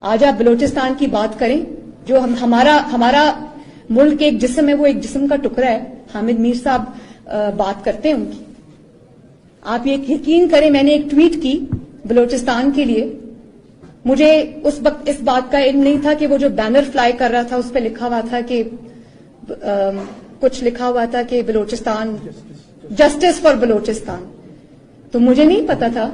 آج آپ بلوچستان کی بات کریں جو ہمارا ملک ایک جسم ہے, وہ ایک جسم کا ٹکڑا ہے. حامد میر صاحب بات کرتے ہیں ان کی. آپ یہ یقین کریں, میں نے ایک ٹویٹ کی بلوچستان کے لیے. مجھے اس وقت اس بات کا علم نہیں تھا کہ وہ جو بینر فلائی کر رہا تھا اس پہ لکھا ہوا تھا کہ کچھ لکھا ہوا تھا کہ بلوچستان, جسٹس فار بلوچستان. تو مجھے نہیں پتا تھا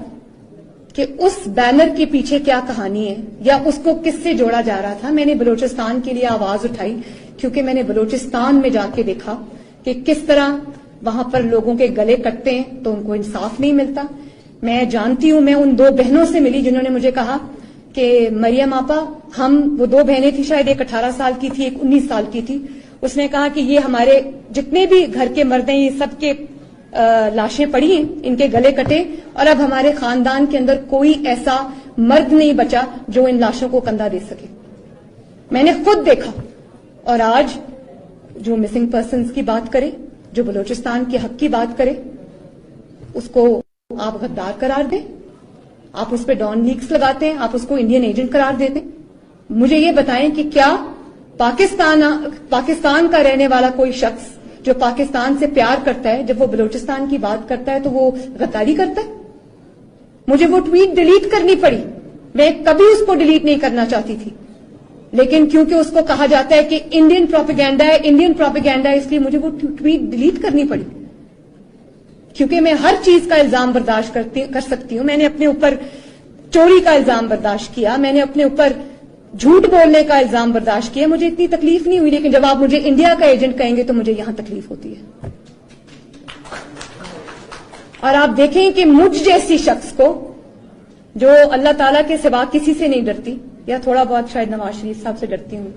کہ اس بینر کے پیچھے کیا کہانی ہے یا اس کو کس سے جوڑا جا رہا تھا. میں نے بلوچستان کے لیے آواز اٹھائی کیونکہ میں نے بلوچستان میں جا کے دیکھا کہ کس طرح وہاں پر لوگوں کے گلے کٹتے ہیں تو ان کو انصاف نہیں ملتا. میں جانتی ہوں, میں ان 2 بہنوں سے ملی جنہوں نے مجھے کہا کہ مریم آپا, وہ 2 بہنیں تھیں, شاید ایک 18 سال کی تھی, ایک 19 سال کی تھی. اس نے کہا کہ یہ ہمارے جتنے بھی گھر کے مرد ہیں یہ سب کے لاشیں پڑی ہیں, ان کے گلے کٹے, اور اب ہمارے خاندان کے اندر کوئی ایسا مرد نہیں بچا جو ان لاشوں کو کندھا دے سکے. میں نے خود دیکھا. اور آج جو مسنگ پرسنز کی بات کرے, جو بلوچستان کے حق کی بات کرے, اس کو آپ غدار قرار دیں, آپ اس پہ ڈان لیکس لگاتے ہیں, آپ اس کو انڈین ایجنٹ قرار دیتے ہیں. مجھے یہ بتائیں کہ کیا پاکستان کا رہنے والا کوئی شخص جو پاکستان سے پیار کرتا ہے, جب وہ بلوچستان کی بات کرتا ہے تو وہ غداری کرتا ہے؟ مجھے وہ ٹویٹ ڈیلیٹ کرنی پڑی. میں کبھی اس کو ڈیلیٹ نہیں کرنا چاہتی تھی, لیکن کیونکہ اس کو کہا جاتا ہے کہ انڈین پروپیگینڈا ہے, اس لیے مجھے وہ ٹویٹ ڈیلیٹ کرنی پڑی. کیونکہ میں ہر چیز کا الزام برداشت کر سکتی ہوں. میں نے اپنے اوپر چوری کا الزام برداشت کیا, میں نے اپنے اوپر جھوٹ بولنے کا الزام برداشت کیا, مجھے اتنی تکلیف نہیں ہوئی. لیکن جب آپ مجھے انڈیا کا ایجنٹ کہیں گے تو مجھے یہاں تکلیف ہوتی ہے. اور آپ دیکھیں کہ مجھ جیسی شخص کو, جو اللہ تعالیٰ کے سوا کسی سے نہیں ڈرتی, یا تھوڑا بہت شاید نواز شریف صاحب سے ڈرتی ہوں,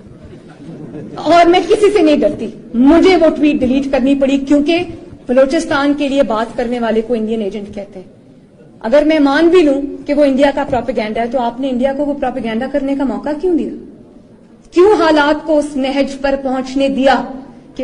اور میں کسی سے نہیں ڈرتی, مجھے وہ ٹویٹ ڈیلیٹ کرنی پڑی کیونکہ بلوچستان کے لیے بات کرنے والے کو انڈین ایجنٹ کہتے ہیں. اگر میں مان بھی لوں کہ وہ انڈیا کا پروپیگینڈا ہے, تو آپ نے انڈیا کو وہ پروپیگینڈا کرنے کا موقع کیوں دیا؟ کیوں حالات کو اس نہج پر پہنچنے دیا